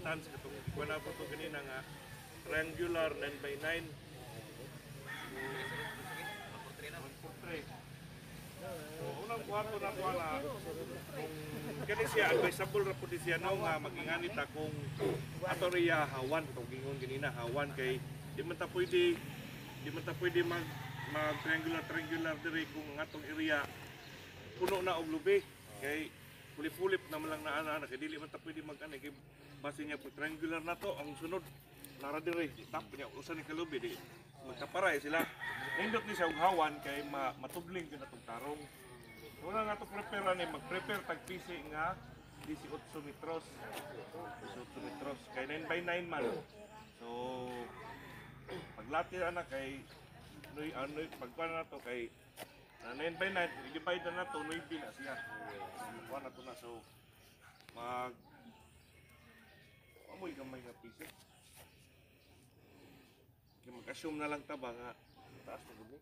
distance katong ikuha na po ito ganina nga triangular 9x9 143. So unang buhato na po na kung kani siya advisable ra po di siya no nga mag-inganit ta kung ato riya hawan itong gingon ganina hawan kay di man ta pwede mag triangular diri kung ang atong area puno na og lubi kay pulip-pulip naman lang na ana kay dili man ta pwede mag-ani kay base niya pag triangular na to ang sunod nara diri tap niya usa ni kalubi di magkaparay sila nindot ni siya og hawan kay matubling gyud atong tarong una nga to prepare ni mag-prepare tag PC nga 18 metros 18 metros kay 9x9 man so paglati ana kay ano pagkuha na to kay 9x9 i-divide na to 9 na siya kuha na to na so amoy gamay nga piso kaya mag-assume na lang taba nga taas na gumi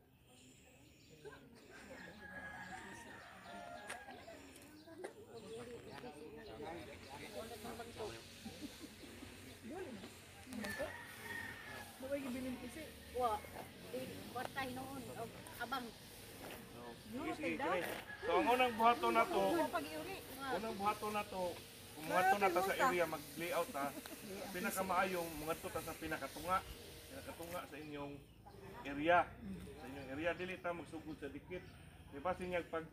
Baway gibilin kasi. Wa, batay noon, abang. sige. So ang unang buhato na to kung muhato na ta sa area mag-layout ta pinakamaayong muhato ta sa pinakatunga sa inyong area dili ta magsugod sa dikit diba sinya pag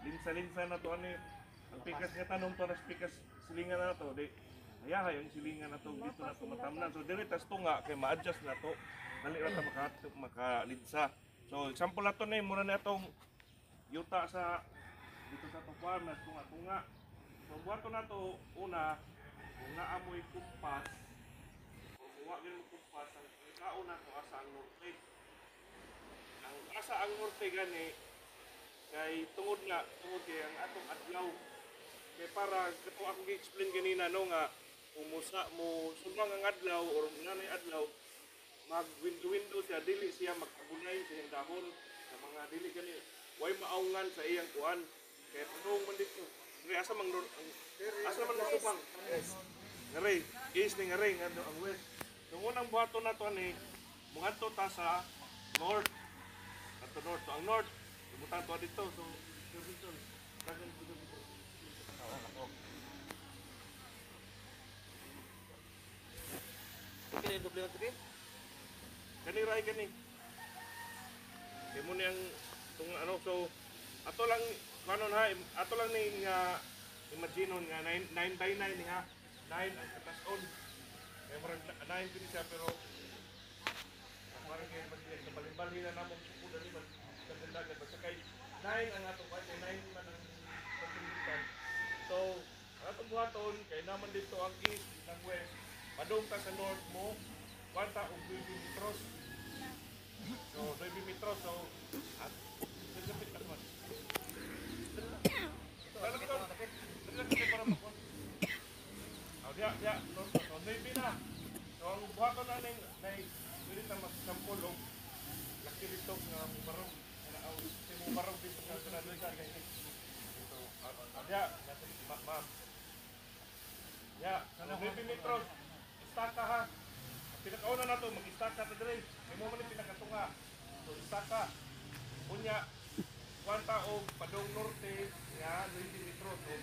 linsa-linsa na to ani ang pikas nga tanong to na pikas silingan na to di hayahay ang silingan na to dito na to matamnan so dili tas tunga kay ma-adjust na to dali ra ta makalinsa so example na to ni mura na itong yuta sa dito sa tukuan na tunga so buhato na to una kung naamoy kumpas kung huwag mo kumpas ang kauna ko asa ang norte ang norte gani kay tungod kay ang atong adlaw kay para kato ako gi-explain ganina no nga umusa mo sumbang ang adlaw or nanay adlaw mag window siya dili siya magkabunay sa iyang dahon sa mga dili gani way maaungan sa iyang kuan kaya tanong man dito asa man masubang ngaray is ni ngaray ngando ang west yung unang buhato na to ni mungadto ta sa north ato north so ang north ibutan to dito so dagan dito Kini doble na tigi. kani ray kani mo niyang tung ano so ato lang kanon ha ato lang ni nga imagine nga 9x9 ni ha 9 ang katas-on kay murag 9 din siya pero parang kay balimbali na namong suko dali man sa dagat basta kay 9 ang atong buhat 9 man ang pagpilitan so ang atong buhaton kay naman dito ang east ng west padung ta sa north mo kwanta og 20 metros so 20 metros so at nagapit ka naman para makon dia so maybe na so ang buhaton na ning dili ta magsampol og laki dito nga barong si mo barong dito nga kanadaan kay so dia ma'am ya sana 20 metros istaka ha pinakauna na to mag-istaka ta dire may mo man pinakatunga so istaka unya kwanta og padong norte nga 20 metros so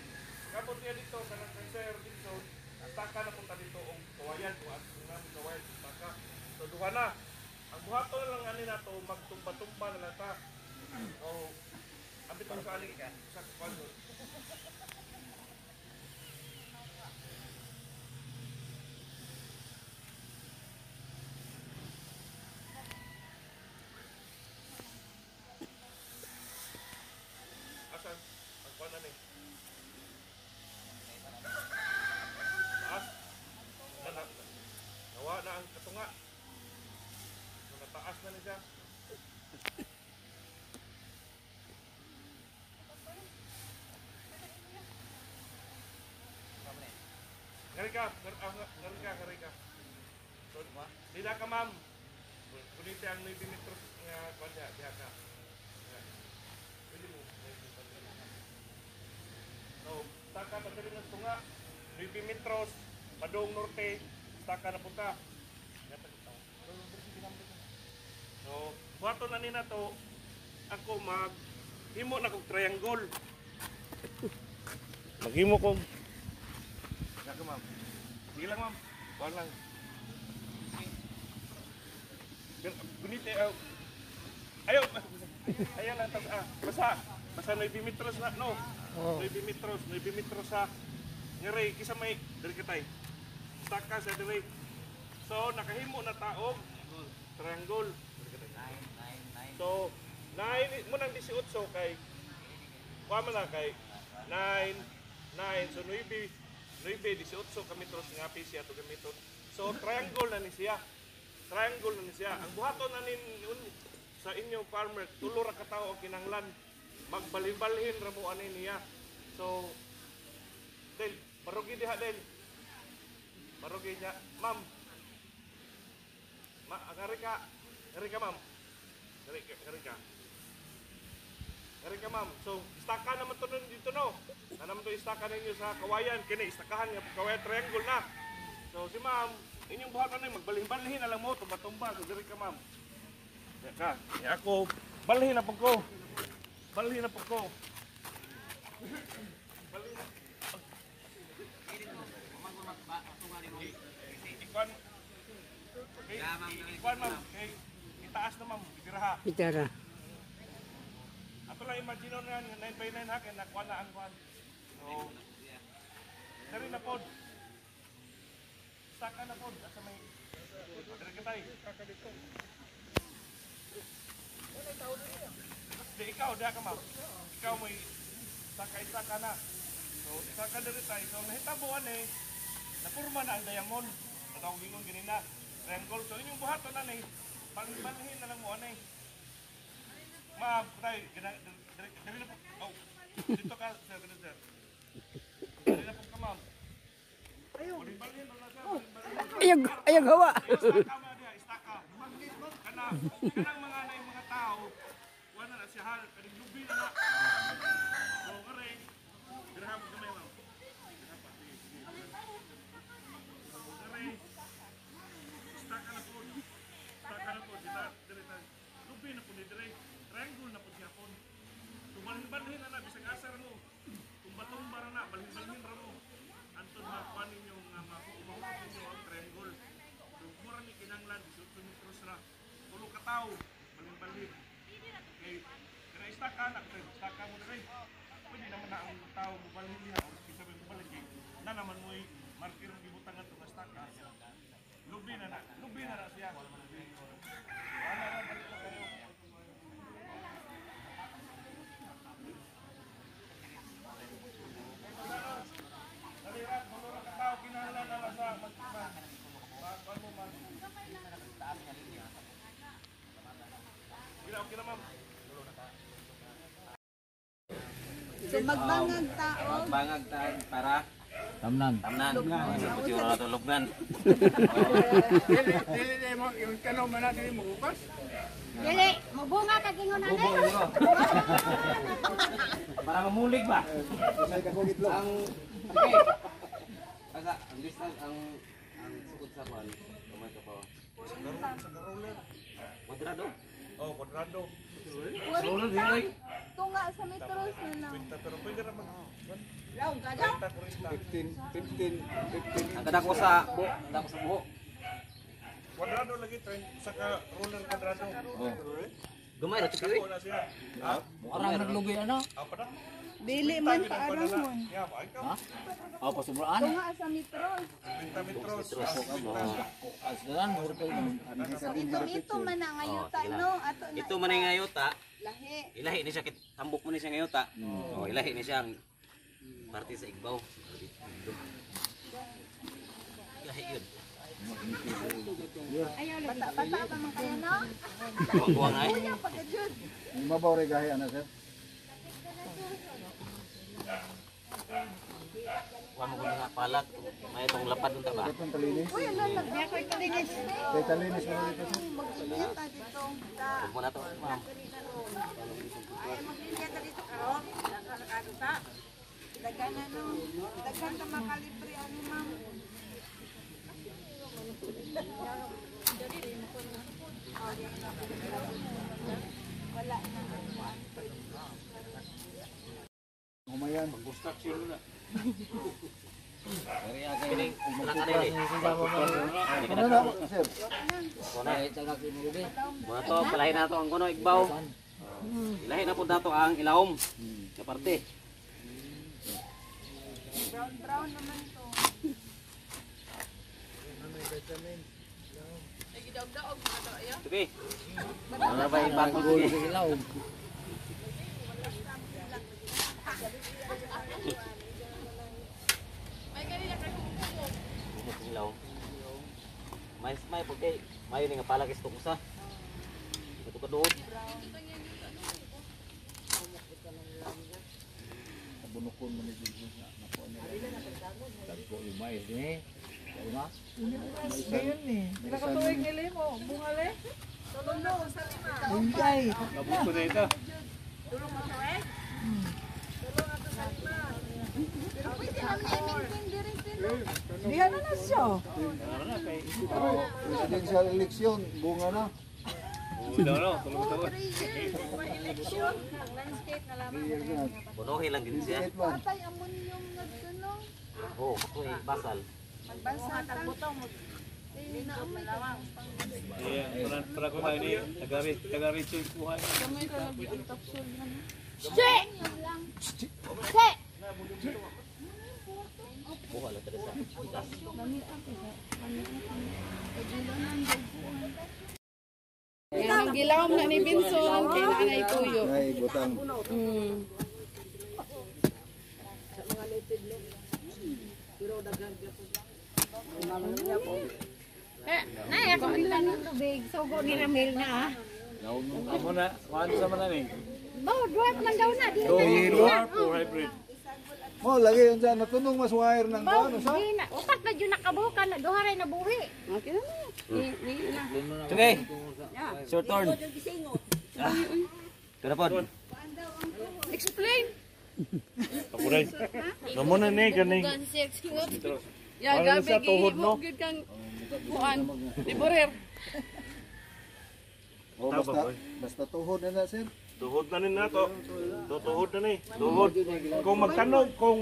kapot niya dito sa cancer dito istaka na punta dito og kawayan o at nang kawayan istaka so duha na ang buhato lang ani na to magtumba-tumba na lang ta o abit ang kali sa kwando asan ang kwan ani taas nawa na ang katunga so nataas na niya ngari ka so dila ka ma'am kuniti ang 9 metros nga kwan diha ka pwede mo so taka pa dali ng tunga 9 metros Padong Norte, staka na punta. So, buhaton na nina to, ako himo na kong triangle. Maghimo kong Naka ma'am. Sige lang ma'am. Buwan lang. Gunite, ayaw. Ayaw lang. Basta 9 metros na, no? 9 metros sa ngaray, kisa may, dari katay. Staka sa dari. So, nakahimo na taog. Triangle. So, 9, munang 18 kay, kuha man na kay, 9, so 9, 18 kametros nga siya to gamiton. So, triangle na ni siya. Ang buhaton na sa inyong farmer, tulo ra ka tawo ang kinanglan. Magbalhin-balhin ra mo ani niya. So, Del, barugi diha Del. Barugi niya, ma'am. Ngari ka ma'am. Ngari ka ma'am. So, istaka naman to dito no. Naman to istaka ninyo sa kawayan, kini istakahan nga kawayan triangle na. So, si ma'am, inyong buhaton na magbalhin-balhin na lang mo, tumba-tumba. So, diri ka ma'am. Ya ka, ako, balhin na po ko. Balhin na. Ikuan ma'am, itaas na ma'am, igiraha. Itara. Ato lang imagine na 9x9 ha, kaya nakuha na ang kuhan. So, dari na pod. Staka na pod, asa may, dari ka tayo, staka dito. Di ikaw, diha ka ma'am. Ikaw may staka na. So, staka dari tayo. So, nahitabuan napurma na ang diamond. At ako gingon ganina, triangle. So, inyong buhaton na balhin na lang mo ma'am, tayo, dari na po. Oh, dito ka, sir, sir. Dari na po ka, ma'am. Balhin na lang, sir. Ayag hawa. Istaka mo diha, istaka. Kanang mga tao, wala na siya hal, kaning lubi na. So, kare, dirham mo gamay, ma'am. Kare, istaka na po. Lubi na po ni dire. Triangle na po siya po. Balhin na na, bisag asar mo. Tumba-tumba na, balhin ra mo. Anton makuha ninyong mahukot ninyo ang triangle. So, mura ni kinanglan, 18 metros na. Tulo ka tao, balhin-balhin. Okay, kaya istaka na, istaka mo na rin. Pwede naman na ang tao mo balhin niya, o isa ba balik na naman mo markir ng ibutangan ito na istaka. Lubi na siya. Wala na, balik na kayo. Dalirat, mga katao, kinahanglan na lang sa magkipan. Ano man. Okay na, ma'am. So magbangag tao. Magbangag tayo para Tamnan. sa kutsura na tulognan. Dili mo yung kano man natin mo bukas. Dili, mabunga ka gingon na. Para mamulig ba? Ang okay. Asa, ang distance ang sukod sa kuan. Kamay ka pa. Quadrado. Oh, Quadrado. Roller dili. Tunga sa metros na lang. Pero pwede naman. Law, gada. 15. Ang kadako sa buho. Quadrado lagi, saka roller Quadrado. Gamay ra tikiri. Wala siya. Ha? Arang naglugi ano? Apa na? Dili man paano mo. Ya, ay ka. Oh, pasubraan. Tunga sa metros. 20 metros. Aslan murag Ito man na ngayuta no. Ato na. Ito man ay ngayota. Lahi. Ilahi ni siya kit tambok mo ni siya ngayota. Oh, ilahi ni siya ang parte sa igbaw. Ilahi yun. Ayaw, bata-bata pa man kaya no. Buwang-buwang na eh. Ayaw pagkajud. mabaw rin gahi ano sir. Kuha mo ko nga palat. May itong lapad ng taba. Itong kalinis. Uy, ano nagbiya ko ikalinis. Kay kalinis mo dito sir. Magbibiyata dito sa Huwag mo na ito, ma'am. ay magbibiyata dito karon. Nakakaduta. Daghan ano. Daghan ka makalibre ano ma'am. Kining nakanili. Ano na, sir? Mga to, palahin na to ang kuno, igbaw. Ilahin na po dato ang ilawom. Kaparte. Brown naman to. Sige. Ano ba yung bago ko? Ilaw. May pagkay. May ni nga palagis to kusa. Ito ka doon. Bunukon mo ni Juju na nakuha nila. Tagpo yung mais din eh. Kaya nga? Ngayon eh. Nakatuwig nila mo. Bungale. Nabuto na ito. Pwede naman i-maintain din sila. Diyan na siya. Presidential election, bunga na. 3 years. May election. Ang landscape na lamang. Bunuhin lang din siya. Patay amon yung nagtuno. Oo, ito ay basal. Magbansa tagbutong. Hindi na umay lawang. Para kumain niya, taga-rich yung kuha. Buha lang talaga sa itas. Ang gilawom na ni Binson kay nanay Tuyo. Ay, butang. Nay ako lang ng tubig. Sugo ni Ramil na ah. Amo na, ano sa manan eh? Dwarf man daw na. Di hybrid. Mo, lagi yun dyan, natunong mas wire ng ano, sa? na. Upat na dyan nakabukan. Duharay na buhi. Okay na. Sige. Short turn. Telepon. Explain. Apuray. Namo na ni kaning Ya Parang gabi sa tuhod, no? gihimo gid kang kuan. Liborer. O, basta tuhod na na, sir. tuhod na nin nato. Tuhod na ni. Tuhod. Kung magtanong kung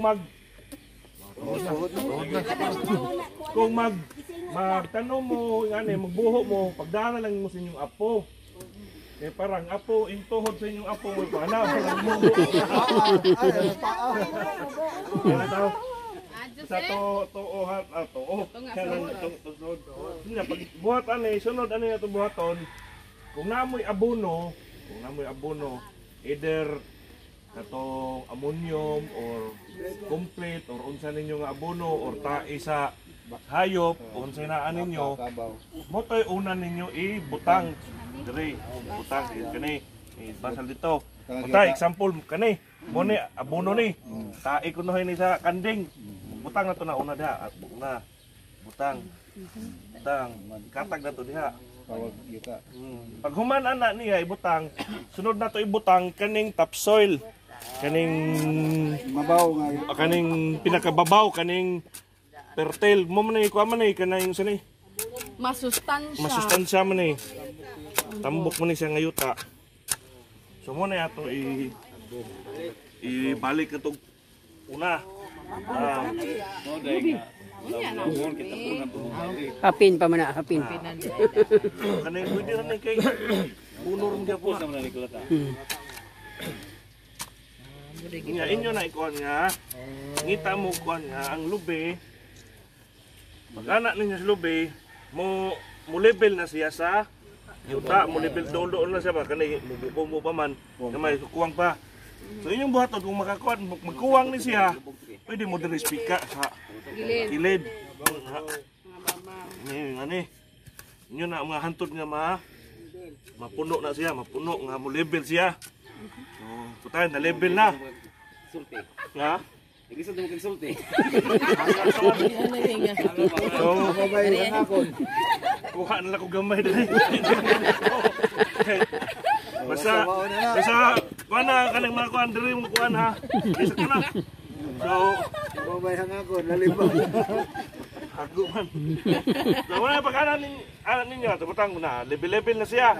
magtanong mo yani magbuho mo pagdara lang mo sa inyong apo. Eh parang apo in tuhod sa inyong apo mo pa na parang mo. Ay, paa. Sa tuohat tuo. Kanang tunod. Nya pag buhat ani sunod ani ato buhaton. Kung namoy abono, either katong ammonium or complete or unsa ninyo nga abono or tae sa hayop unsa naan ninyo Kabaw. mo toy una ninyo ibutang dire butang kani basal dito uta example kani mo ni abono ni tae kuno ni sa kanding butang na to na una diha at butang katag na to diha. Tawag yuta. Pag human ana niya ibutang, sunod na to ibutang kaning topsoil. Kaning Mabaw nga. kaning pinakababaw kaning fertile mo man ikuha man kanang sani. Masustansya man tambok man siya ngayuta. So mo na ato ibalik na to una. Hapin pa man na, hapin. Kaning pwede ra kay bunor mo gyapon sa man niklata. Nga inyo na ikuan nga. Ngita mo kuan nga ang lubi. Pag-anak ninyo sa lubi, mo level na siya sa yuta, mo level doon na siya ba kanay mo pa man na may kuwang pa. So inyong buhaton kung makakuan magkuwang ni siya, pwede mo diri spika sa kilid. Ani. Inyo na mga hantod nga mapuno na siya, mapuno nga mo level siya. So, putay na level na. Sulti. Ha? Hindi sa dumukang sulti. So, Mabay na ako. kuha na lang ko gamay dali. Basta kuha na kanang mga kuhan diri mong kuhan ha. Isa ko na. So, Mabay hang ako, nalibang. hago man. So, wala pag-anan ninyo, butang na, level na siya.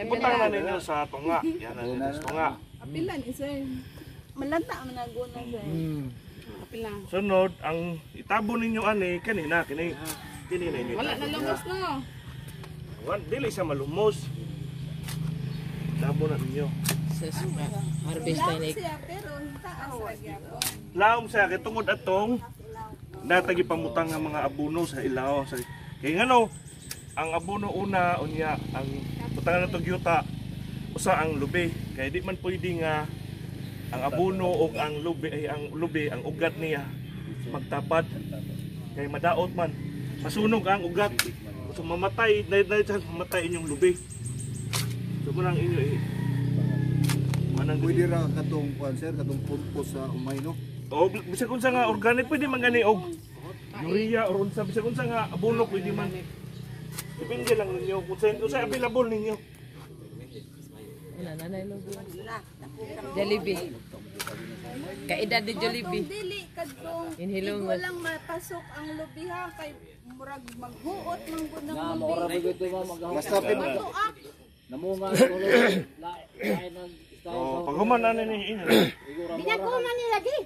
Butang na ninyo sa tunga. Yan na ninyo sa tunga. Apilan isa. malata man naguna sa. Kapil lang. Sunod, ang itabo ninyo ani kanina kini na inyo. Wala na lumos no. Dili siya malumos. Itabo na ninyo. Harvest tayo na Siya pero taas ra gyapon. Laom siya kay tungod atong natagi pamutang nga mga abono sa ilaw sa kay ngano ang abono una unya ang butangan natong yuta usa ang lubi kay di man pwede nga ang abono o ang lubi ang ugat niya magtapad kay madaot man masunog ang ugat so mamatay dahil chance mamatay inyong lubi so manang inyo manang Pwede ra katong kuan sir, katong compost sa umay no. o bisag unsa nga organic pwede man gani og urea or unsa bisag unsa nga abono pwede man depende lang ninyo kung sa available ninyo. Jollibee. Kaedad ni Jollibee. Kung dili kadtong Inhilong. ikaw lang mapasok ang lubiha kay murag maghuot man gud ng lubi. Basta pin Matuak. namunga ko lain ng Oh, pag human na ni inyo. Ginaguman ni lagi.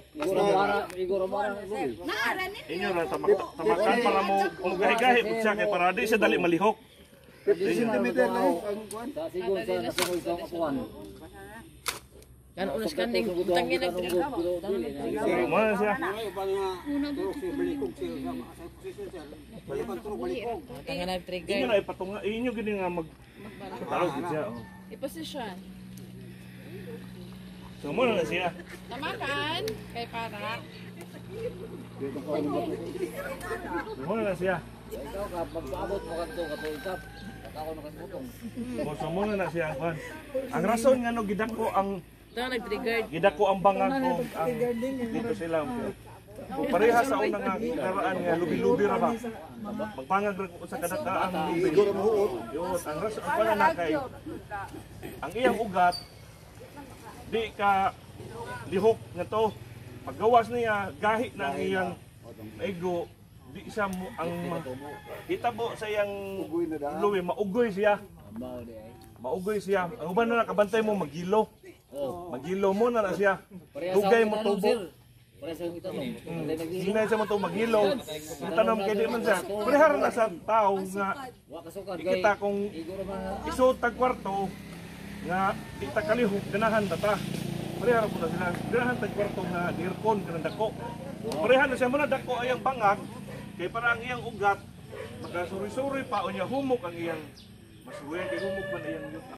iguro mara Naara ni. Inyo ra tamakan para mo gahi-gahi pud siya kay para di siya dali malihok. 50 cm na ang kuan. Siguro sa nasunod sa kapuan. Kan unos kanding utangin nagtrigger. Mo na siya. Tangan Inyo nagtrigger. na ipatunga inyo gini nga mag tawag gid siya. Oh. Iposisyon. So mo na siya. Tamakan kay para. Mo na siya. Ikaw ka pagpaabot mo kadto katulkap. Ako nakasutong. So mo na siya. Juan. Ang rason nga no gidako ang Tangan nagtrigger. gidako ang bangag ko ang dito sila. Kung pareha sa unang nga karaan nga lubi-lubi ra ba. Magpangag ra ko sa kadakaang lubi. Iguro mo huot. Yun, ang rason pala na kay ang iyang ugat di ka lihok nga to paggawas niya gahi na ang iyang ego di siya mo ang hitabo sa iyang luwi maugoy siya ang uban na nakabantay mo magilo mo na siya dugay mo tubo Para sa ito no. hinay siya mo to magilo ang tanong kay di man siya parehara na sa tao nga Wa kasukar ikita kung iguro man isuot tag kwarto nga di ta kalihok ganahan ta pareha ra po na sila ganahan tag kwarto nga aircon kanang dako pareha na siya mo na dako ayang bangag kay para ang iyang ugat magkasuri-suri pa o niya humok ang iyang masuwi kay humok man iyang yuta